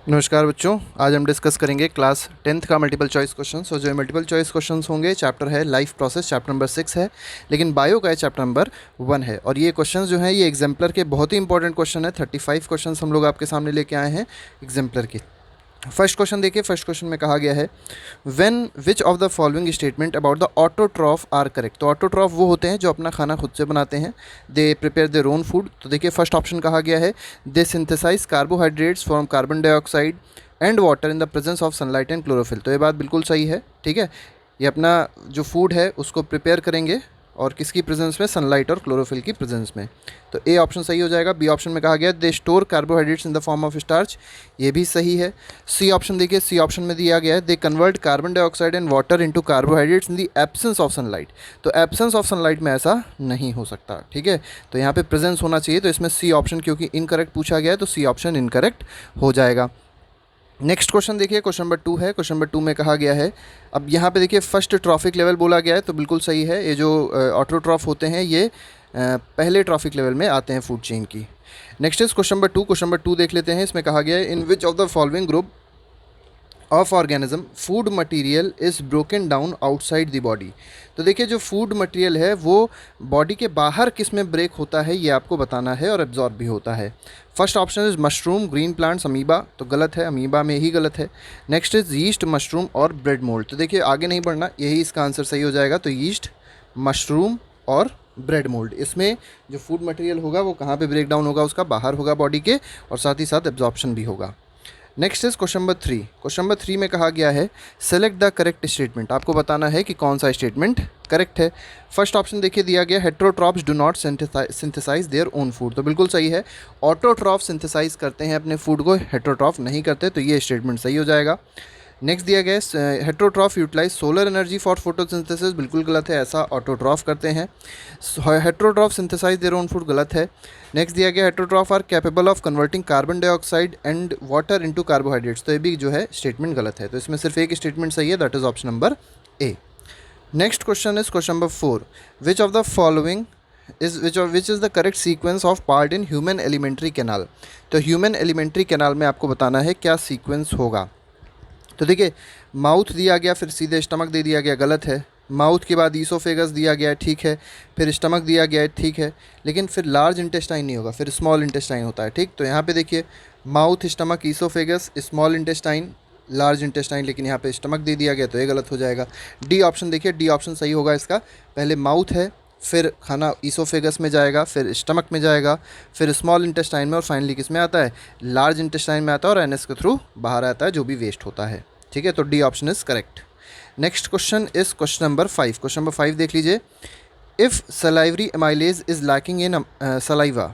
नमस्कार बच्चों, आज हम डिस्कस करेंगे क्लास 10th का मल्टीपल चॉइस क्वेश्चंस। और जो मल्टीपल चॉइस क्वेश्चंस होंगे, चैप्टर है लाइफ प्रोसेस, चैप्टर नंबर 6 है, लेकिन बायो का है चैप्टर नंबर 1 है। और ये क्वेश्चंस जो हैं ये एग्जाम्पलर के बहुत ही इंपॉर्टेंट क्वेश्चन है। 35 क्वेश्चंस हम लोग आपके सामने लेके आए हैं एग्जाम्पलर के। फर्स्ट क्वेश्चन देखिए। फर्स्ट क्वेश्चन में कहा गया है when which of the following statement about the autotroph are correct. तो ऑटोट्रॉफ वो होते हैं जो अपना खाना खुद से बनाते हैं। They prepare their own food. तो देखिए फर्स्ट ऑप्शन कहा गया है they synthesise carbohydrates from carbon dioxide and water in the presence of sunlight and chlorophyll. तो ये बात बिल्कुल सही है, ठीक है। ये अपना जो फूड है उसको प्रिपेयर करेंगे और किसकी प्रेजेंस में, सनलाइट और क्लोरोफिल की प्रेजेंस में। तो ए ऑप्शन सही हो जाएगा। बी ऑप्शन में कहा गया they store carbohydrates in the form of starch, ये भी सही है। सी ऑप्शन देखिए, सी ऑप्शन में दिया गया है they convert carbon dioxide and water into carbohydrates in the absence of sunlight. तो एब्सेंस ऑफ सनलाइट में ऐसा नहीं हो सकता, ठीक है। तो यहाँ पे प्रेजेंस होना चाहिए, तो इसमें सी ऑप्शन क्योंकि इनकरेक्ट पूछा गया है तो सी ऑप्शन इनकरेक्ट हो जाएगा। नेक्स्ट क्वेश्चन देखिए, क्वेश्चन नंबर 2 है। क्वेश्चन नंबर 2 में कहा गया है, अब यहाँ पे देखिए फर्स्ट ट्रॉफिक लेवल बोला गया है तो बिल्कुल सही है। ये जो ऑटोट्रॉफ होते हैं ये पहले ट्रॉफिक लेवल में आते हैं फूड चेन की। Next is question number 2। Question number 2 देख लेते हैं। इसमें कहा गया है in which of the following group of organism food material is broken down outside the body. तो देखिए जो फूड मटेरियल है वो बॉडी के बाहर किस में ब्रेक होता है ये आपको बताना है और एब्जॉर्ब भी होता है। First option is mushroom, green plants, amoeba. तो गलत है, अमीबा में ही गलत है। नेक्स्ट इज यीस्ट, मशरूम और ब्रेड मोल्ड। तो देखिए आगे नहीं बढ़ना, यही इसका आंसर सही हो जाएगा। तो यीस्ट, मशरूम और ब्रेड मोल्ड, इसमें जो फूड मटेरियल होगा वो कहाँ पे ब्रेक डाउन होगा, उसका बाहर होगा बॉडी के, और साथ ही साथ एब्जॉर्प्शन भी होगा। Next is question number 3। Question number 3 में कहा गया है सेलेक्ट द करेक्ट स्टेटमेंट। आपको बताना है कि कौन सा स्टेटमेंट करेक्ट है। फर्स्ट ऑप्शन देखिए दिया गया heterotrophs do not synthesize their own food. तो बिल्कुल सही है, ऑटोट्रॉफ सिंथेसाइज करते हैं अपने फूड को, हेट्रोट्रॉफ नहीं करते, तो ये स्टेटमेंट सही हो जाएगा। नेक्स्ट दिया गया है heterotroph utilize solar energy for photosynthesis. बिल्कुल गलत है, ऐसा ऑटोट्रॉफ करते हैं। Heterotroph synthesize their own food, गलत है। नेक्स्ट दिया गया heterotroph are capable of converting carbon dioxide and water into carbohydrates. तो ये भी जो है स्टेटमेंट गलत है। तो इसमें सिर्फ एक स्टेटमेंट सही है, that is option number A. Next question is question number 4। Which of the following which is the correct sequence of part in human alimentary canal. तो ह्यूमन एलिमेंट्री कैनाल में आपको बताना है क्या सीक्वेंस होगा। तो देखिए माउथ दिया गया, फिर सीधे स्टमक दे दिया गया, गलत है। माउथ के बाद ईसोफेगस दिया गया है, ठीक है। फिर स्टमक दिया गया है, ठीक है। लेकिन फिर लार्ज इंटेस्टाइन नहीं होगा, फिर स्मॉल इंटेस्टाइन होता है, ठीक। तो यहाँ पे देखिए mouth, stomach, oesophagus, small intestine, large intestine, लेकिन यहाँ पे स्टमक दे दिया गया तो ये गलत हो जाएगा। डी ऑप्शन देखिए, डी ऑप्शन सही होगा इसका। पहले माउथ है, फिर खाना ईसोफेगस में जाएगा, फिर स्टमक में जाएगा, फिर स्मॉल इंटेस्टाइन में, और फाइनली किस में आता है, लार्ज इंटेस्टाइन में आता है, और एनएस के थ्रू बाहर आता है जो भी वेस्ट होता है, ठीक है। तो D option is correct. Next question is question number 5। Question number 5 देख लीजिए। If salivary amylase is lacking in saliva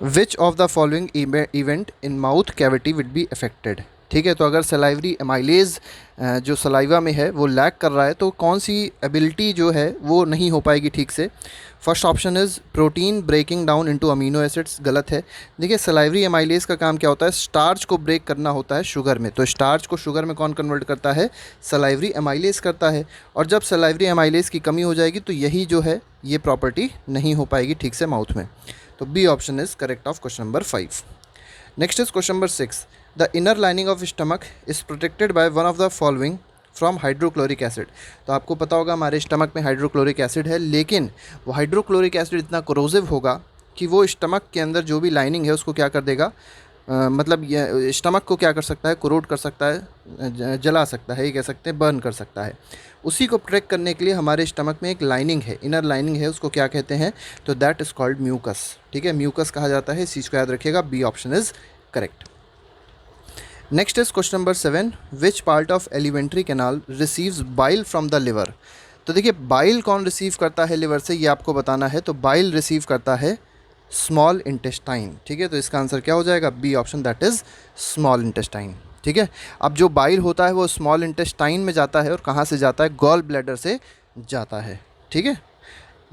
which of the following event in mouth cavity would be affected. ठीक है, तो अगर सलाइवरी एमाइलेज जो saliva में है वो लैक कर रहा है तो कौन सी एबिलिटी जो है वो नहीं हो पाएगी ठीक से। First option is protein breaking down into amino acids, गलत है। देखिए सलाइवरी एमाइलेज का काम क्या होता है, स्टार्च को ब्रेक करना होता है शुगर में। तो स्टार्च को शुगर में कौन कन्वर्ट करता है, सलाइवरी एमाइलेज करता है। और जब सलाइवरी एमाइलेज की कमी हो जाएगी तो यही जो है ये प्रॉपर्टी नहीं हो पाएगी ठीक से माउथ में। तो B option is correct of question number 5। Next is question number 6। The inner lining of stomach is protected by one of the following from hydrochloric acid. तो आपको पता होगा हमारे स्टमक में हाइड्रोक्लोरिक एसिड है, लेकिन वो हाइड्रोक्लोरिक एसिड इतना कोरोसिव होगा कि वो स्टमक के अंदर जो भी लाइनिंग है उसको क्या कर देगा, मतलब ये स्टमक को क्या कर सकता है, कोरोड कर सकता है, जला सकता है, ये कह सकते हैं बर्न कर सकता है। उसी को प्रोटेक्ट करने के लिए हमारे स्टमक में एक लाइनिंग है, इनर लाइनिंग है, उसको क्या कहते हैं, तो दैट इज़ कॉल्ड म्यूकस। ठीक है, म्यूकस कहा जाता है, इस चीज़ को याद रखिएगा। B option is correct. Next is question number 7। Which part of alimentary canal receives bile from the liver. तो देखिए बाइल कौन रिसीव करता है लिवर से, ये आपको बताना है। तो बाइल रिसीव करता है स्मॉल इंटेस्टाइन, ठीक है। तो इसका आंसर क्या हो जाएगा, B option, that is small intestine, ठीक है। अब जो बाइल होता है वो स्मॉल इंटेस्टाइन में जाता है, और कहाँ से जाता है, गॉल ब्लैडर से जाता है, ठीक है।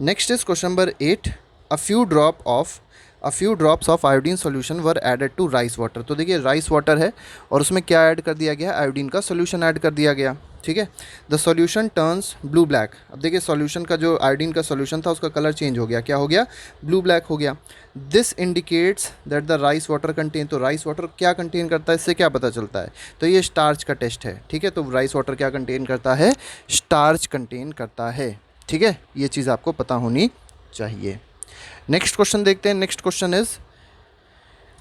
Next is question number 8। A few drops of iodine solution were added to rice water. तो देखिए राइस वाटर है और उसमें क्या ऐड कर दिया गया है, आयोडीन का सोल्यूशन ऐड कर दिया गया। ठीक है। The solution turns blue black. अब देखिए सॉल्यूशन का जो आयोडीन का सॉल्यूशन था उसका कलर चेंज हो गया, क्या हो गया, ब्लू ब्लैक हो गया। This indicates that the rice water contain, तो राइस वाटर क्या कंटेन करता है, इससे क्या पता चलता है, तो ये स्टार्च का टेस्ट है। ठीक है, तो राइस वाटर क्या कंटेन करता है, स्टार्च कंटेन करता है। ठीक है, ये चीज़ आपको पता होनी चाहिए। नेक्स्ट क्वेश्चन देखते हैं। Next question is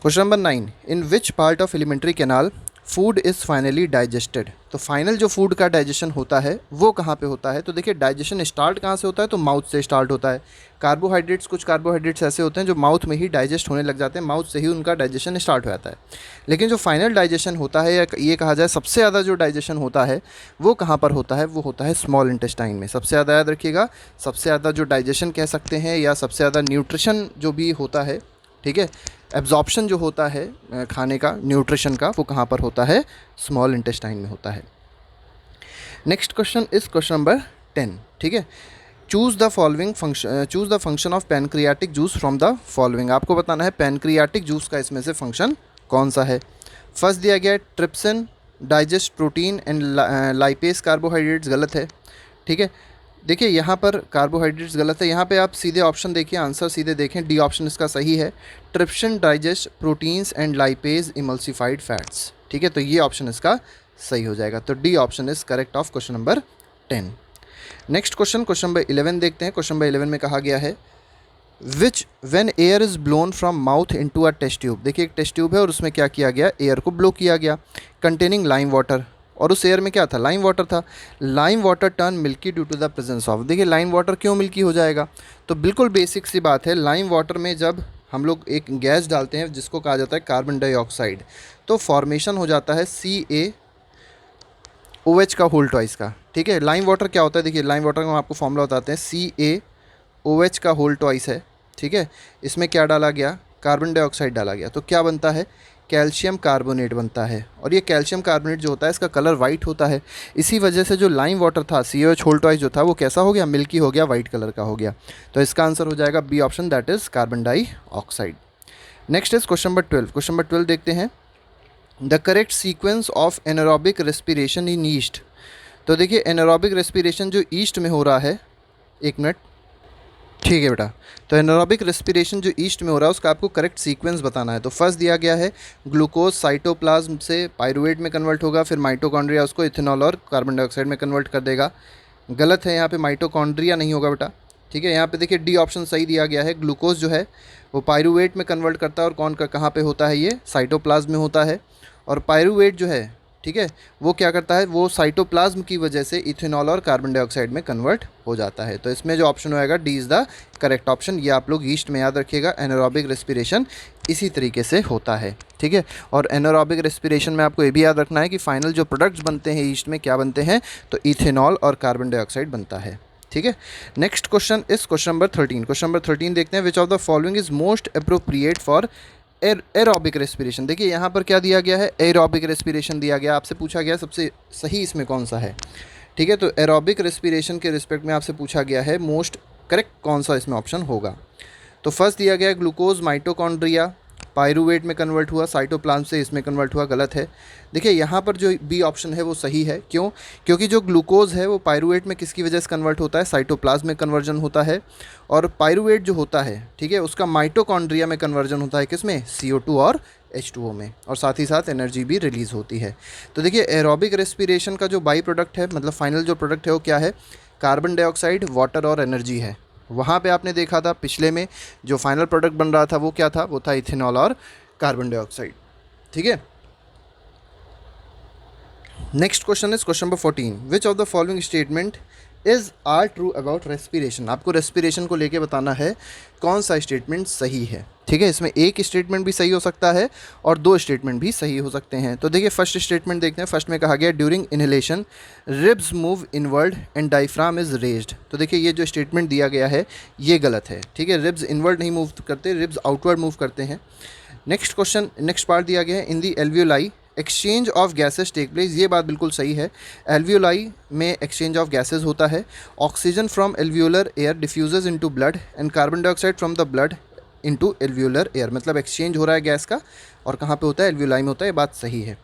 question number 9, in which part of alimentary canal food is finally digested. तो फाइनल जो फूड का डाइजेशन होता है वो कहाँ पे होता है, तो देखिए डाइजेशन स्टार्ट कहाँ से होता है, तो माउथ से स्टार्ट होता है। कार्बोहाइड्रेट्स, कुछ कार्बोहाइड्रेट्स ऐसे होते हैं जो माउथ में ही डाइजेस्ट होने लग जाते हैं, माउथ से ही उनका डाइजेशन स्टार्ट हो जाता है। लेकिन जो फाइनल डाइजेशन होता है, या ये कहा जाए सबसे ज़्यादा जो डाइजेशन होता है वो कहाँ पर होता है, वो होता है स्मॉल इंटेस्टाइन में। सबसे ज़्यादा याद रखिएगा, सबसे ज़्यादा जो डाइजेशन कह सकते हैं या सबसे ज़्यादा न्यूट्रिशन जो भी होता है, ठीक है, एब्जॉर्प्शन जो होता है खाने का, न्यूट्रिशन का, वो कहाँ पर होता है, स्मॉल इंटेस्टाइन में होता है। Next question is question number 10। ठीक है, choose the function of pancreatic juice from the following. आपको बताना है पैनक्रियाटिक जूस का इसमें से फंक्शन कौन सा है। फर्स्ट दिया गया है trypsin, digest protein and lipase carbohydrates, गलत है। ठीक है, देखिए यहाँ पर कार्बोहाइड्रेट्स गलत है, यहाँ पे आप सीधे ऑप्शन देखिए, आंसर सीधे देखें, डी ऑप्शन इसका सही है। Trypsin digest proteins and lipase emulsified fats. ठीक है, तो ये ऑप्शन इसका सही हो जाएगा, तो D option is correct of question number 10। Next question, question number 11 देखते हैं। क्वेश्चन नंबर 11 में कहा गया है which when air is blown from mouth into a test tube. देखिए एक टेस्ट ट्यूब है और उसमें क्या किया गया, एयर को ब्लो किया गया, कंटेनिंग लाइम वाटर, और उस एयर में क्या था, लाइम वाटर था। Lime water turn milky due to the presence of. देखिए लाइम वाटर क्यों मिल्की हो जाएगा, तो बिल्कुल बेसिक सी बात है, लाइम वाटर में जब हम लोग एक गैस डालते हैं जिसको कहा जाता है कार्बन डाइऑक्साइड, तो फॉर्मेशन हो जाता है CaOH का होल ट्वाइस का। ठीक है, लाइम वाटर क्या होता है, देखिए लाइम वाटर का हम आपको फॉर्मूला बताते हैं, CaOH का होल ट्वाइस है। ठीक है, इसमें क्या डाला गया, कार्बन डाइऑक्साइड डाला गया, तो क्या बनता है, कैल्शियम कार्बोनेट बनता है। और ये कैल्शियम कार्बोनेट जो होता है इसका कलर वाइट होता है, इसी वजह से जो लाइम वाटर था, CaOH होल ट्वाइस जो था, वो कैसा हो गया, मिल्की हो गया, वाइट कलर का हो गया। तो इसका आंसर हो जाएगा B option, that is carbon dioxide. Next is question number 12। Question number 12 देखते हैं, the correct sequence of anaerobic respiration in yeast. तो देखिए एनारोबिक रेस्पिरेशन जो ईस्ट में हो रहा है, एक मिनट, ठीक है बेटा, तो एनारोबिक रेस्पिरेशन जो ईस्ट में हो रहा है उसका आपको करेक्ट सीक्वेंस बताना है। तो फर्स्ट दिया गया है ग्लूकोज साइटोप्लाज्म से पायरुवेट में कन्वर्ट होगा, फिर माइटोकॉन्ड्रिया उसको इथेनॉल और कार्बन डाइऑक्साइड में कन्वर्ट कर देगा। गलत है, यहाँ पे माइटोकॉन्ड्रिया नहीं होगा बेटा। ठीक है, यहाँ पे देखिए डी ऑप्शन सही दिया गया है, ग्लूकोज जो है वो पायरुवेट में कन्वर्ट करता है, और कौन का कहाँ पे होता है, ये साइटोप्लाज्म में होता है। और पायरुवेट जो है, ठीक है, वो क्या करता है, वो साइटोप्लाज्म की वजह से इथेनॉल और कार्बन डाइऑक्साइड में कन्वर्ट हो जाता है। तो इसमें जो ऑप्शन होएगा D is the correct option. ये आप लोग ईस्ट में याद रखिएगा, एनारोबिक रेस्पिरेशन इसी तरीके से होता है। ठीक है, और एनारोबिक रेस्पिरेशन में आपको ये भी याद रखना है कि फाइनल जो प्रोडक्ट्स बनते हैं ईस्ट में क्या बनते हैं, तो इथेनॉल और कार्बन डाइऑक्साइड बनता है। ठीक है, next question is question number 13। Question number 13 देखते हैं, विच of the following is most appropriate for aerobic respiration. देखिए यहाँ पर क्या दिया गया है, एरोबिक रेस्पिरेशन दिया गया, आपसे पूछा गया सबसे सही इसमें कौन सा है। ठीक है, तो एरोबिक रेस्पिरेशन के रिस्पेक्ट में आपसे पूछा गया है मोस्ट करेक्ट कौन सा इसमें ऑप्शन होगा। तो फर्स्ट दिया गया है ग्लूकोज माइटोकॉन्ड्रिया पायरुवेट में कन्वर्ट हुआ, साइटोप्लाज्म से इसमें कन्वर्ट हुआ, गलत है। देखिए यहाँ पर जो बी ऑप्शन है वो सही है, क्यों, क्योंकि जो ग्लूकोज है वो पायरुवेट में किसकी वजह से कन्वर्ट होता है, साइटोप्लाज्म में कन्वर्जन होता है। और पायरुवेट जो होता है, ठीक है, उसका माइटोकॉन्ड्रिया में कन्वर्जन होता है, किसमें, CO2 और H2O में, और साथ ही साथ एनर्जी भी रिलीज़ होती है। तो देखिए एरोबिक रेस्पिरेशन का जो बाई प्रोडक्ट है, मतलब फाइनल जो प्रोडक्ट है वो क्या है, कार्बन डाइऑक्साइड, वाटर और एनर्जी है। वहाँ पे आपने देखा था पिछले में जो फाइनल प्रोडक्ट बन रहा था वो क्या था, वो था इथेनॉल और कार्बन डाइऑक्साइड। ठीक है, next question is question number 14, which of the following statement is are true about respiration. आपको रेस्पिरेशन को लेके बताना है कौन सा स्टेटमेंट सही है। ठीक है, इसमें एक स्टेटमेंट भी सही हो सकता है और दो स्टेटमेंट भी सही हो सकते हैं। तो देखिए फर्स्ट स्टेटमेंट देखते हैं। फर्स्ट में कहा गया during inhalation ribs move inward and diaphragm is raised. तो देखिए ये जो स्टेटमेंट दिया गया है ये गलत है। ठीक है, रिब्स इनवर्ड नहीं मूव करते, रिब्स आउटवर्ड मूव करते हैं। नेक्स्ट क्वेश्चन, नेक्स्ट पार्ट दिया गया है in the alveoli exchange of gases take place. ये बात बिल्कुल सही है, एल्वियोलाई में एक्सचेंज ऑफ गैसेज होता है। Oxygen from alveolar air diffuses into blood and carbon dioxide from the blood into alveolar air, मतलब एक्सचेंज हो रहा है गैस का और कहाँ पे होता है, एल्वियोलाई में होता है, ये बात सही है।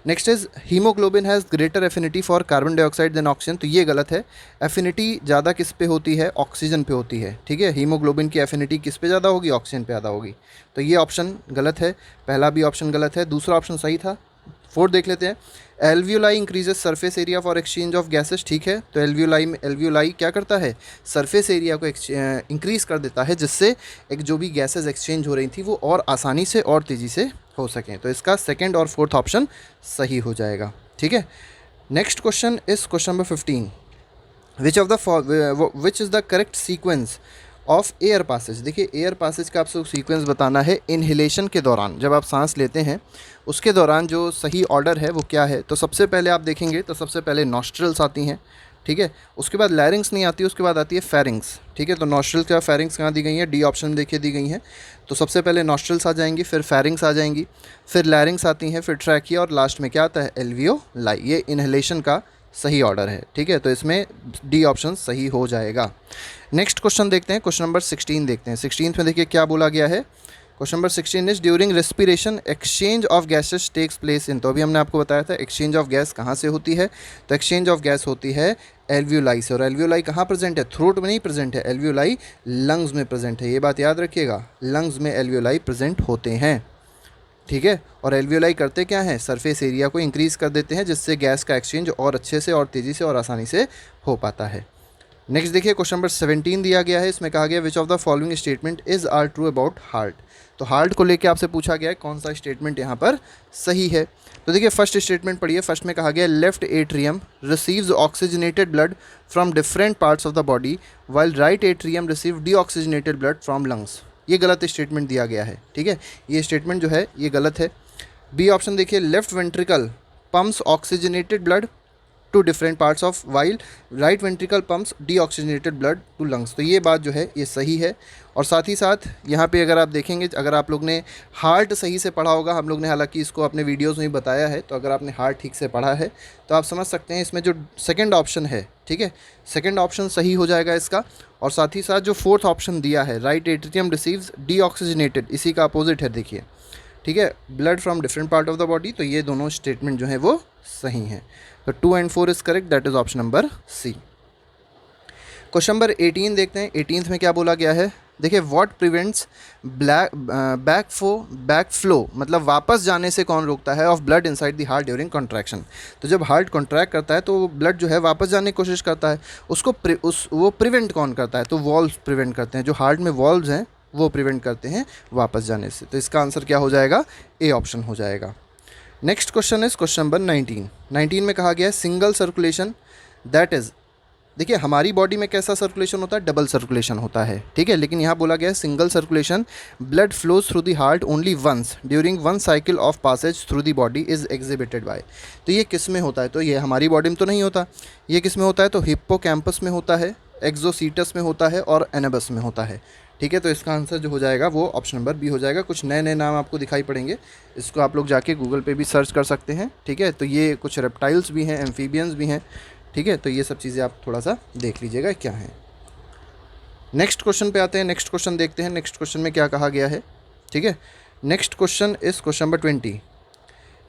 Next is haemoglobin has greater affinity for carbon dioxide than oxygen, तो ये गलत है। एफिनिटी ज़्यादा किस पे होती है, ऑक्सीजन पे होती है, ठीक है। हीमोग्लोबिन की एफिनिटी किस पे ज़्यादा होगी, ऑक्सीजन पे ज़्यादा होगी, तो ये ऑप्शन गलत है, पहला भी ऑप्शन गलत है, दूसरा ऑप्शन सही था। फोर्थ देख लेते हैं, alveoli increases surface area for exchange of gases, ठीक है। तो एल्वियोलाई क्या करता है, सरफेस एरिया को इंक्रीज़ कर देता है, जिससे एक जो भी गैसेस एक्सचेंज हो रही थी वो और आसानी से और तेज़ी से हो सकें। तो इसका सेकंड और फोर्थ ऑप्शन सही हो जाएगा, ठीक है। Next question is question number 15, which is the correct sequence of air passage. देखिए एयर पासेज का आपसे सीक्वेंस बताना है इनहेलेशन के दौरान, जब आप सांस लेते हैं उसके दौरान जो सही ऑर्डर है वो क्या है। तो सबसे पहले आप देखेंगे तो सबसे पहले नॉस्ट्रल्स आती हैं, ठीक है, उसके बाद लैरिंग्स नहीं आती, उसके बाद आती है फेरिंग्स, ठीक है। तो नॉस्ट्रल्स या फेरिंग्स कहाँ दी गई हैं, डी ऑप्शन में देखिए दी गई हैं। तो सबसे पहले नॉस्ट्रल्स आ जाएंगी, फिर फेरिंग्स आ जाएंगी, फिर लैरिंग्स आती हैं, फिर ट्रैकिया और लास्ट में क्या आता है, एल्वियोलाई। ये इनहेलेशन का सही ऑर्डर है, ठीक है। तो इसमें डी ऑप्शन सही हो जाएगा। नेक्स्ट क्वेश्चन देखते हैं, क्वेश्चन नंबर 16 देखते हैं। 16 में देखिए क्या बोला गया है, question number 16 is during respiration exchange of gases takes place in, तो अभी हमने आपको बताया था एक्सचेंज ऑफ गैस कहाँ से होती है, तो एक्सचेंज ऑफ गैस होती है एल्वियोलाई से, और एल्वियोलाई कहाँ प्रेजेंट है, थ्रोट में नहीं प्रेजेंट है, एल्वियोलाई लंग्स में प्रेजेंट है, ये बात याद रखिएगा, लंग्स में एल्वियोलाई प्रेजेंट होते हैं, ठीक है। और एल्वियोलाई करते क्या हैं, सरफेस एरिया को इंक्रीज़ कर देते हैं, जिससे गैस का एक्सचेंज और अच्छे से और तेज़ी से और आसानी से हो पाता है। नेक्स्ट देखिए क्वेश्चन नंबर 17 दिया गया है, इसमें कहा गया which of the following statement is are true about heart. तो हार्ट को लेके आपसे पूछा गया है कौन सा स्टेटमेंट यहाँ पर सही है। तो देखिए फर्स्ट स्टेटमेंट पढ़िए, फर्स्ट में कहा गया left atrium receives oxygenated blood from different parts of the body while right atrium receive deoxygenated blood from lungs. ये गलत स्टेटमेंट दिया गया है, ठीक है, ये स्टेटमेंट जो है ये गलत है। बी ऑप्शन देखिए left ventricle pumps oxygenated blood to different parts of while right ventricle pumps deoxygenated blood to lungs, तो ये बात जो है ये सही है। और साथ ही साथ यहाँ पे अगर आप देखेंगे, अगर आप लोग ने हार्ट सही से पढ़ा होगा, हम लोग ने हालांकि इसको अपने वीडियोस में बताया है, तो अगर आपने हार्ट ठीक से पढ़ा है तो आप समझ सकते हैं इसमें जो सेकंड ऑप्शन है, ठीक है, सेकंड ऑप्शन सही हो जाएगा इसका। और साथ ही साथ जो फोर्थ ऑप्शन दिया है राइट एट्रियम रिसीव्स डीऑक्सीजनेटेड, इसी का अपोजिट है देखिए, ठीक है, blood from different part of the body, तो ये दोनों स्टेटमेंट जो है वो सही हैं। तो 2 and 4 is correct, that is option number C. Question number 18 देखते हैं, 18th में क्या बोला गया है, देखिए व्हाट प्रिवेंट्स बैक फ्लो, मतलब वापस जाने से कौन रोकता है, of blood inside the heart during contraction. तो जब हार्ट कॉन्ट्रैक्ट करता है तो ब्लड जो है वापस जाने की कोशिश करता है, उसको वो प्रिवेंट कौन करता है, तो वॉल्व्स प्रिवेंट करते हैं, जो हार्ट में वॉल्व्स हैं वो प्रिवेंट करते हैं वापस जाने से। तो इसका आंसर क्या हो जाएगा, ए ऑप्शन हो जाएगा। Next question is question number 19 में कहा गया है सिंगल सर्कुलेशन दैट इज, देखिए हमारी बॉडी में कैसा सर्कुलेशन होता है, डबल सर्कुलेशन होता है, ठीक है, लेकिन यहाँ बोला गया है single circulation blood flows through the heart only once during one cycle of passage through the body is exhibited by. तो ये किस में होता है, तो ये हमारी बॉडी में तो नहीं होता, ये किस में होता है, तो हिप्पोकैम्पस में होता है, एक्सोसीटस में होता है और एनाबस में होता है, ठीक है। तो इसका आंसर जो हो जाएगा वो ऑप्शन नंबर बी हो जाएगा। कुछ नए नए नाम आपको दिखाई पड़ेंगे, इसको आप लोग जाके गूगल पे भी सर्च कर सकते हैं, ठीक है। तो ये कुछ रेप्टाइल्स भी हैं, एम्फीबियंस भी हैं, ठीक है, तो ये सब चीज़ें आप थोड़ा सा देख लीजिएगा क्या है। नेक्स्ट क्वेश्चन पे आते हैं, नेक्स्ट क्वेश्चन देखते हैं, नेक्स्ट क्वेश्चन में क्या कहा गया है, ठीक है। Next question is question number 20,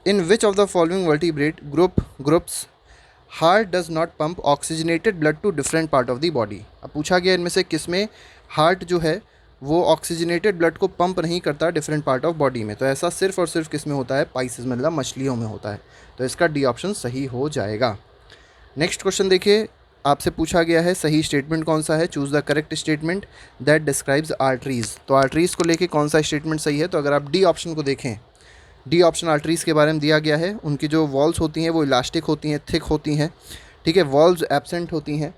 in which of the following vertebrate groups heart does not pump oxygenated blood to different part of the body. अब पूछा गया इनमें से किस में हार्ट जो है वो ऑक्सीजनेटेड ब्लड को पंप नहीं करता डिफरेंट पार्ट ऑफ बॉडी में, तो ऐसा सिर्फ और सिर्फ किस में होता है, पाइसेस मतलब मछलियों में होता है, तो इसका डी ऑप्शन सही हो जाएगा। नेक्स्ट क्वेश्चन देखिए, आपसे पूछा गया है सही स्टेटमेंट कौन सा है, choose the correct statement that describes arteries. तो आर्टरीज़ को लेके कौन सा स्टेटमेंट सही है, तो अगर आप डी ऑप्शन को देखें, डी ऑप्शन आर्टरीज़ के बारे में दिया गया है, उनकी जो वॉल्स होती हैं वो इलास्टिक होती हैं, थिक होती हैं, ठीक है, वॉल्व्स एब्सेंट होती हैं,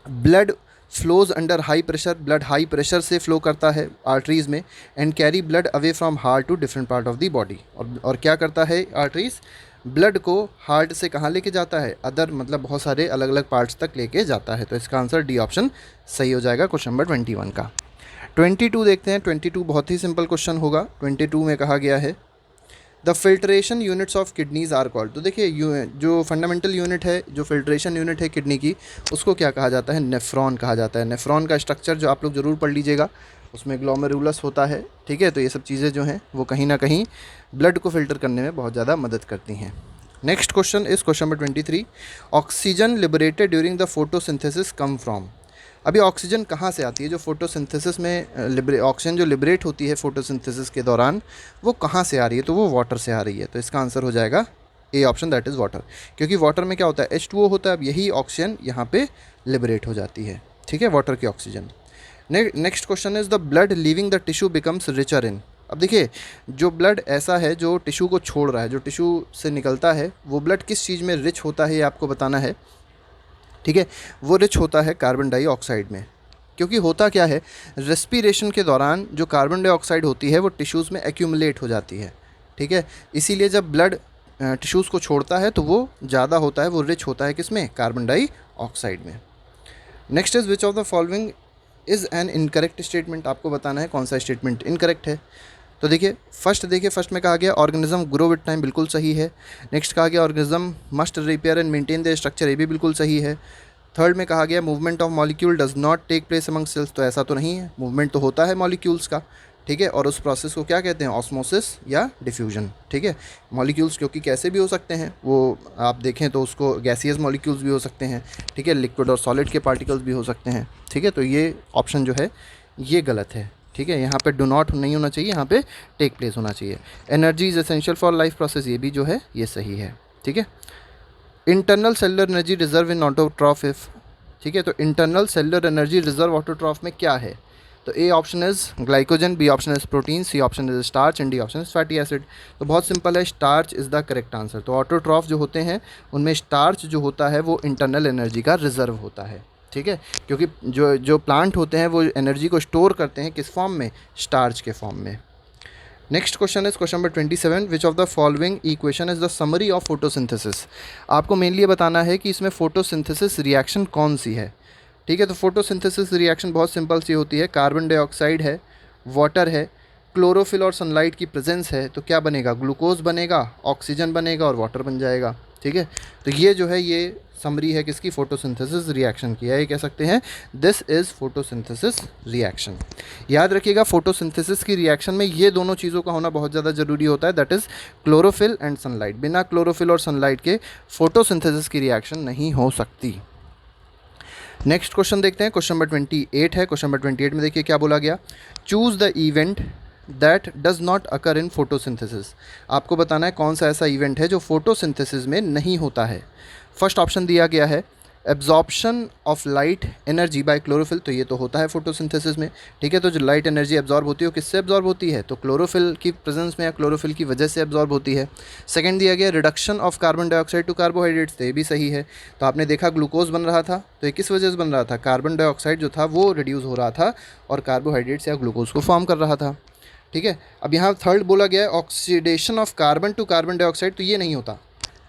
blood flows under high pressure, blood high pressure से फ्लो करता है आर्टरीज़ में, and carry blood away from heart to different part of the body. और क्या करता है आर्टरीज़, ब्लड को हार्ट से कहाँ लेके जाता है, अदर मतलब बहुत सारे अलग अलग पार्ट्स तक लेके जाता है। तो इसका आंसर डी ऑप्शन सही हो जाएगा क्वेश्चन नंबर 21 का। 22 देखते हैं, 22 बहुत ही सिंपल क्वेश्चन होगा। 22 में कहा गया है the filtration units of kidneys are called. तो देखिए जो फंडामेंटल यूनिट है, जो फिल्ट्रेशन यूनिट है किडनी की, उसको क्या कहा जाता है, नेफ्रॉन कहा जाता है। नेफ्रॉन का स्ट्रक्चर जो आप लोग ज़रूर पढ़ लीजिएगा, उसमें ग्लोमेरुलस होता है, ठीक है। तो ये सब चीज़ें जो हैं वो कहीं ना कहीं ब्लड को फिल्टर करने में बहुत ज़्यादा मदद करती हैं। Next question is question number 23। Oxygen liberated during the photosynthesis come from. अभी ऑक्सीजन कहाँ से आती है? जो फोटोसिंथेसिस में ऑक्सीजन जो लिबरेट होती है फोटोसिंथेसिस के दौरान, वो कहाँ से आ रही है? तो वो वाटर से आ रही है। तो इसका आंसर हो जाएगा A option, that is water. क्योंकि वाटर में क्या होता है, H2O होता है। अब यही ऑक्सीजन यहाँ पे लिबरेट हो जाती है, ठीक है, वाटर की oxygen. Next question is the blood leaving the tissue becomes richer in. अब देखिए, जो ब्लड ऐसा है जो टिश्यू को छोड़ रहा है, जो टिश्यू से निकलता है, वो ब्लड किस चीज़ में रिच होता है ये आपको बताना है, ठीक है। वो रिच होता है कार्बन डाइऑक्साइड में। क्योंकि होता क्या है, रेस्पिरेशन के दौरान जो कार्बन डाइऑक्साइड होती है वो टिश्यूज़ में एक्यूमुलेट हो जाती है, ठीक है। इसीलिए जब ब्लड टिश्यूज़ को छोड़ता है तो वो ज़्यादा होता है, वो रिच होता है किसमें? कार्बन डाइऑक्साइड में। Next is which of the following is an incorrect statement. आपको बताना है कौन सा स्टेटमेंट इनकरेक्ट है। तो देखिए फर्स्ट में कहा गया ऑर्गेनिज्म ग्रो विद टाइम, बिल्कुल सही है। नेक्स्ट कहा गया organism must repair and maintain the structure, ये भी बिल्कुल सही है। थर्ड में कहा गया movement of molecule does not take place among cells, तो ऐसा तो नहीं है, मूवमेंट तो होता है मॉलिक्यूल्स का, ठीक है। और उस प्रोसेस को क्या कहते हैं? ऑस्मोसिस या डिफ्यूजन, ठीक है। मॉलिक्यूल्स क्योंकि कैसे भी हो सकते हैं, वो आप देखें तो उसको गैसियस मॉलिक्यूल्स भी हो सकते हैं, ठीक है, लिक्विड और सॉलिड के पार्टिकल्स भी हो सकते हैं, ठीक है। तो ये ऑप्शन जो है ये गलत है, ठीक है। यहाँ पे डू नॉट नहीं होना चाहिए, यहाँ पे टेक प्लेस होना चाहिए। Energy is essential for life process, ये भी जो है ये सही है, ठीक है। Internal cellular energy reserve in autotroph if, ठीक है। तो internal cellular energy reserve autotroph में क्या है? तो A option is glycogen, B option is protein, C option is starch and D option is fatty acid. तो बहुत सिंपल है, starch is the correct answer. तो ऑटोट्रॉफ जो होते हैं उनमें स्टार्च जो होता है वो इंटरनल एनर्जी का रिजर्व होता है, ठीक है। क्योंकि जो जो प्लांट होते हैं वो एनर्जी को स्टोर करते हैं किस फॉर्म में? स्टार्च के फॉर्म में। Next question is question number 27। Which of the following equation is the summary of photosynthesis. आपको मेनली बताना है कि इसमें फोटोसिंथेसिस रिएक्शन कौन सी है, ठीक है। तो फोटोसिंथेसिस रिएक्शन बहुत सिंपल सी होती है, कार्बन डाइऑक्साइड है, वाटर है, क्लोरोफिल और सनलाइट की प्रेजेंस है, तो क्या बनेगा? ग्लूकोज बनेगा, ऑक्सीजन बनेगा और वाटर बन जाएगा, ठीक है। तो ये जो है ये समरी है किसकी? फोटोसिंथेसिस रिएक्शन की है। ये कह सकते हैं दिस इज़ फोटोसिंथेसिस रिएक्शन। याद रखिएगा फोटोसिंथेसिस की रिएक्शन में ये दोनों चीज़ों का होना बहुत ज़्यादा ज़रूरी होता है, that is chlorophyll and sunlight. बिना क्लोरोफिल और सनलाइट के फोटोसिंथेसिस की रिएक्शन नहीं हो सकती। नेक्स्ट क्वेश्चन देखते हैं, क्वेश्चन नंबर 28 है। क्वेश्चन नंबर 28 में देखिए क्या बोला गया, choose the event that does not occur in photosynthesis. आपको बताना है कौन सा ऐसा इवेंट है जो फोटोसिंथेसिस में नहीं होता है। फर्स्ट ऑप्शन दिया गया है absorption of light energy by chlorophyll, तो ये तो होता है फोटोसिंथेसिस में, ठीक है। तो जो लाइट एनर्जी एब्जॉर्ब होती है वो किससे एब्जॉर्ब होती है? तो क्लोरोफिल की प्रेजेंस में या क्लोरोफिल की वजह से एब्जॉर्ब होती है। सेकंड दिया गया reduction of carbon dioxide to carbohydrates, तो ये भी सही है। तो आपने देखा ग्लूकोज बन रहा था, तो ये किस वजह से बन रहा था? कार्बन डाइऑक्साइड जो था वो रिड्यूस हो रहा था और कार्बोहाइड्रेट्स या ग्लूकोज को फॉर्म कर रहा था, ठीक है। अब यहाँ थर्ड बोला गया है oxidation of carbon to carbon dioxide, तो ये नहीं होता।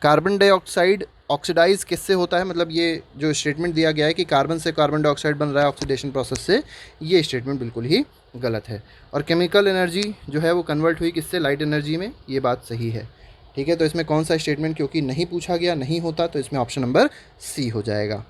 कार्बन डाइऑक्साइड ऑक्सीडाइज किससे होता है? मतलब ये जो स्टेटमेंट दिया गया है कि कार्बन से कार्बन डाइऑक्साइड बन रहा है ऑक्सीडेशन प्रोसेस से, ये स्टेटमेंट बिल्कुल ही गलत है। और केमिकल एनर्जी जो है वो कन्वर्ट हुई किससे? लाइट एनर्जी में, ये बात सही है, ठीक है। तो इसमें कौन सा स्टेटमेंट क्योंकि नहीं पूछा गया, नहीं होता, तो इसमें ऑप्शन नंबर सी हो जाएगा।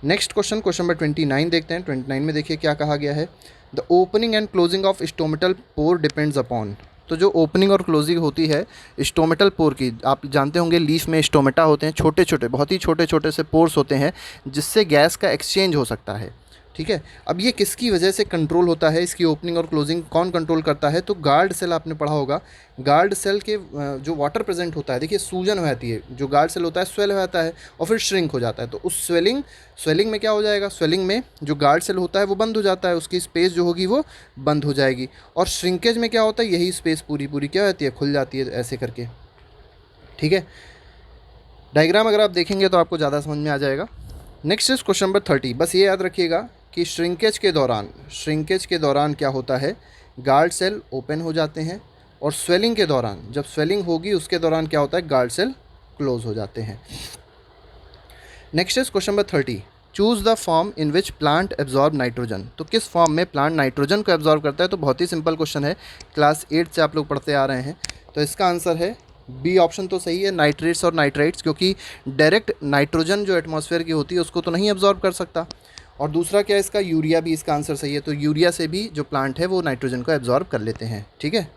नेक्स्ट क्वेश्चन, क्वेश्चन नंबर 29 देखते हैं। 29 में देखिए क्या कहा गया है, the opening and closing of stomatal pore depends upon. तो जो ओपनिंग और क्लोजिंग होती है स्टोमेटल पोर की, आप जानते होंगे लीफ में स्टोमेटा होते हैं, छोटे छोटे, बहुत ही छोटे छोटे से पोर्स होते हैं जिससे गैस का एक्सचेंज हो सकता है, ठीक है। अब ये किसकी वजह से कंट्रोल होता है? इसकी ओपनिंग और क्लोजिंग कौन कंट्रोल करता है? तो गार्ड सेल, आपने पढ़ा होगा। गार्ड सेल के जो वाटर प्रेजेंट होता है, देखिए सूजन हो जाती है, जो गार्ड सेल होता है स्वेल हो जाता है और फिर श्रिंक हो जाता है। तो उस स्वेलिंग में क्या हो जाएगा? स्वेलिंग में जो गार्ड सेल होता है वो बंद हो जाता है, उसकी स्पेस जो होगी वो बंद हो जाएगी। और श्रिंकेज में क्या होता है? यही स्पेस पूरी पूरी क्या होती है? खुल जाती है ऐसे करके, ठीक है। डायग्राम अगर आप देखेंगे तो आपको ज़्यादा समझ में आ जाएगा। Next is question number 30। बस ये याद रखिएगा कि श्रिंकेज के दौरान क्या होता है? गार्ड सेल ओपन हो जाते हैं और स्वेलिंग के दौरान, जब स्वेलिंग होगी उसके दौरान क्या होता है? गार्ड सेल क्लोज हो जाते हैं। Next is question number 30। Choose the form in which plant absorb nitrogen. तो किस फॉर्म में प्लांट नाइट्रोजन को एब्जॉर्ब करता है? तो बहुत ही सिंपल क्वेश्चन है, क्लास 8 से आप लोग पढ़ते आ रहे हैं। तो इसका आंसर है बी ऑप्शन तो सही है, नाइट्रेट्स और नाइट्राइट्स, क्योंकि डायरेक्ट नाइट्रोजन जो एटमॉस्फेयर की होती है उसको तो नहीं एब्जॉर्ब कर सकता। और दूसरा क्या है इसका, यूरिया भी इसका आंसर सही है। तो यूरिया से भी जो प्लांट है वो नाइट्रोजन को एब्जॉर्ब कर लेते हैं। ठीक है,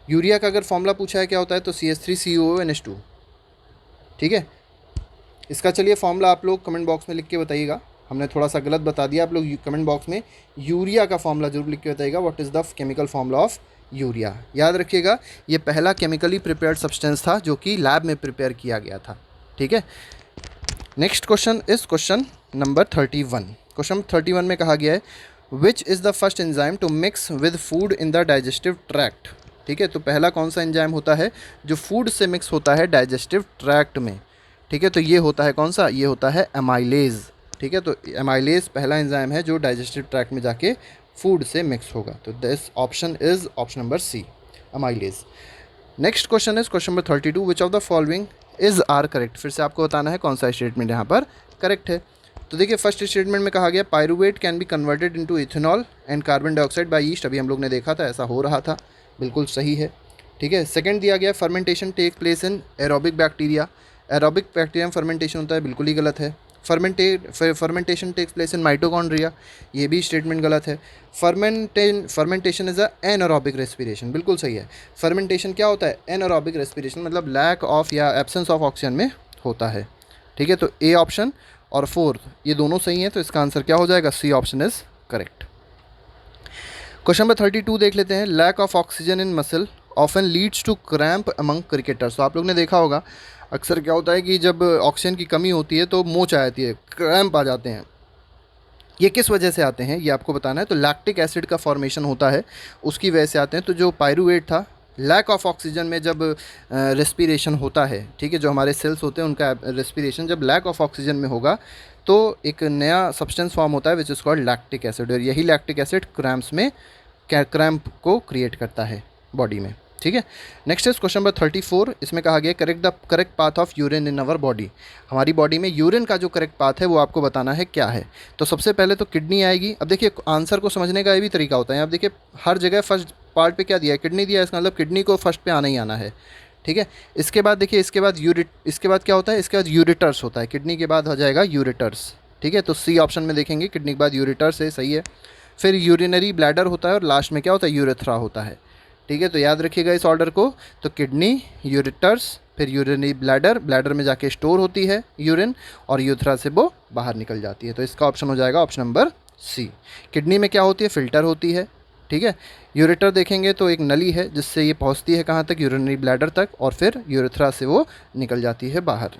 यूरिया का अगर फॉर्मूला पूछा है क्या होता है तो CH3COONH2। ठीक है, इसका चलिए फॉर्मूला आप लोग कमेंट बॉक्स में लिख के बताइएगा। हमने थोड़ा सा गलत बता दिया, आप लोग कमेंट बॉक्स में यूरिया का फॉर्मूला जरूर लिख के बताइएगा, what is the chemical formula of urea. याद रखिएगा ये पहला केमिकली प्रिपेयर्ड सब्सटेंस था जो कि लैब में प्रिपेयर किया गया था। ठीक है, next question is question number 31। Question 31 में कहा गया है which is the first enzyme to mix with food in the digestive tract. ठीक है, तो पहला कौन सा एंजाइम होता है जो फूड से मिक्स होता है डाइजेस्टिव ट्रैक्ट में। ठीक है, तो ये होता है कौन सा, ये होता है एमाइलेज। ठीक है, तो एमाइलेज पहला एंजाइम है जो डाइजेस्टिव ट्रैक्ट में जाके फूड से मिक्स होगा। तो this option is option number C, amylase. Next question is question number 32, which of the following is are correct. फिर से आपको बताना है कौन सा स्टेटमेंट यहाँ पर करेक्ट है। तो देखिए फर्स्ट स्टेटमेंट में कहा गया pyruvate can be converted into ethanol and carbon dioxide by yeast. अभी हम लोग ने देखा था ऐसा हो रहा था, बिल्कुल सही है। ठीक है, सेकंड दिया गया fermentation take place in aerobic bacteria. Aerobic bacteria में फर्मेंटेशन होता है, बिल्कुल ही गलत है। Fermentation takes place in mitochondria, ये भी स्टेटमेंट गलत है। Fermentation is a anaerobic respiration, बिल्कुल सही है। फर्मेंटेशन क्या होता है, एनारोबिक रेस्पिरेशन, मतलब लैक ऑफ या एब्सेंस ऑफ ऑक्सीजन में होता है। ठीक है, तो ए ऑप्शन और फोर्थ ये दोनों सही हैं, तो इसका आंसर क्या हो जाएगा, C option is correct. Question number 32 देख लेते हैं, lack of oxygen in muscle often leads to cramp among cricketers. तो आप लोग ने देखा होगा अक्सर क्या होता है कि जब ऑक्सीजन की कमी होती है तो मोच आ जाती है, क्रैम्प आ जाते हैं। ये किस वजह से आते हैं ये आपको बताना है। तो लैक्टिक एसिड का फॉर्मेशन होता है, उसकी वजह से आते हैं। तो जो पायरुवेट था, लैक ऑफ ऑक्सीजन में जब रेस्पिरेशन होता है, ठीक है, जो हमारे सेल्स होते हैं उनका रेस्पिरेशन जब लैक ऑफ ऑक्सीजन में होगा तो एक नया सब्सटेंस फॉर्म होता है which is called lactic acid. और यही लैक्टिक एसिड क्रैम्प्स में क्रैम्प को क्रिएट करता है बॉडी में। ठीक है, नेक्स्ट इज क्वेश्चन नंबर 34। इसमें कहा गया correct the correct path of urine in our body. हमारी बॉडी में यूरिन का जो करेक्ट पाथ है वो आपको बताना है क्या है। तो सबसे पहले तो किडनी आएगी। अब देखिए आंसर को समझने का ये भी तरीका होता है। अब देखिए हर जगह फर्स्ट पार्ट पे क्या दिया है, किडनी दिया है, इसका मतलब किडनी को फर्स्ट पे आना ही आना है। ठीक है, इसके बाद देखिए इसके बाद क्या होता है, इसके बाद यूरिटर्स होता है, किडनी के बाद हो जाएगा यूरिटर्स। ठीक है, तो सी ऑप्शन में देखेंगे किडनी के बाद यूरिटर्स है, सही है। फिर यूरिनरी ब्लैडर होता है और लास्ट में क्या होता है, यूरेथ्रा होता है। ठीक है, तो याद रखिएगा इस ऑर्डर को। तो किडनी, यूरिटर्स, फिर यूरिनरी ब्लैडर, ब्लैडर में जाके स्टोर होती है यूरिन और यूरेथ्रा से वो बाहर निकल जाती है। तो इसका ऑप्शन हो जाएगा ऑप्शन नंबर सी। किडनी में क्या होती है, फिल्टर होती है। ठीक है, यूरेटर देखेंगे तो एक नली है जिससे ये पहुंचती है कहाँ तक, यूरिनरी ब्लैडर तक, और फिर यूरेथ्रा से वो निकल जाती है बाहर।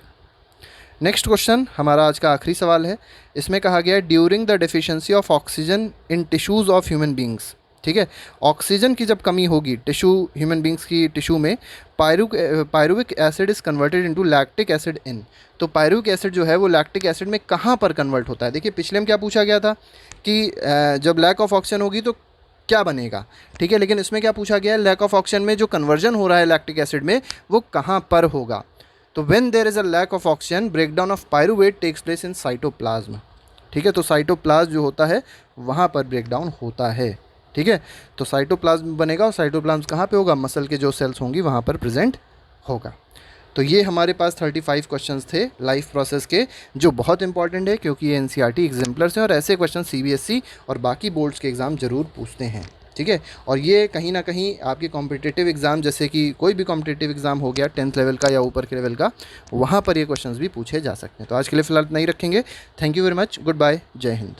नेक्स्ट क्वेश्चन हमारा आज का आखिरी सवाल है। इसमें कहा गया है during the deficiency of oxygen in tissues of human beings. ठीक है, ऑक्सीजन की जब कमी होगी टिश्यू, ह्यूमन बींग्स की टिश्यू में, pyruvic acid is converted into lactic acid in. तो पायरुविक एसिड जो है वो लैक्टिक एसिड में कहाँ पर कन्वर्ट होता है। देखिए पिछले में क्या पूछा गया था कि जब लैक ऑफ ऑक्सीजन होगी तो क्या बनेगा। ठीक है, लेकिन इसमें क्या पूछा गया है, लैक ऑफ ऑक्सीजन में जो कन्वर्जन हो रहा है लैक्टिक एसिड में वो कहाँ पर होगा। तो when there is a lack of oxygen breakdown of pyruvate takes place in cytoplasm. ठीक है, तो साइटोप्लाज्म जो होता है वहाँ पर ब्रेकडाउन होता है। ठीक है, तो साइटोप्लाज्म बनेगा और साइटोप्लाज्म कहाँ पे होगा, मसल के जो सेल्स होंगी वहाँ पर प्रेजेंट होगा। तो ये हमारे पास 35 क्वेश्चंस थे लाइफ प्रोसेस के, जो बहुत इंपॉर्टेंट है क्योंकि ये एनसीईआरटी एग्जाम्पलर्स हैं और ऐसे क्वेश्चन सीबीएसई और बाकी बोर्ड्स के एग्ज़ाम ज़रूर पूछते हैं। ठीक है, और ये कहीं ना कहीं आपके कॉम्पिटिटिव एग्ज़ाम, जैसे कि कोई भी कॉम्पिटिटिव एग्ज़ाम हो गया 10th लेवल का या ऊपर के लेवल का, वहाँ पर ये क्वेश्चंस भी पूछे जा सकते हैं। तो आज के लिए फ़िलहाल नहीं रखेंगे। Thank you very much, good bye, जय हिंद।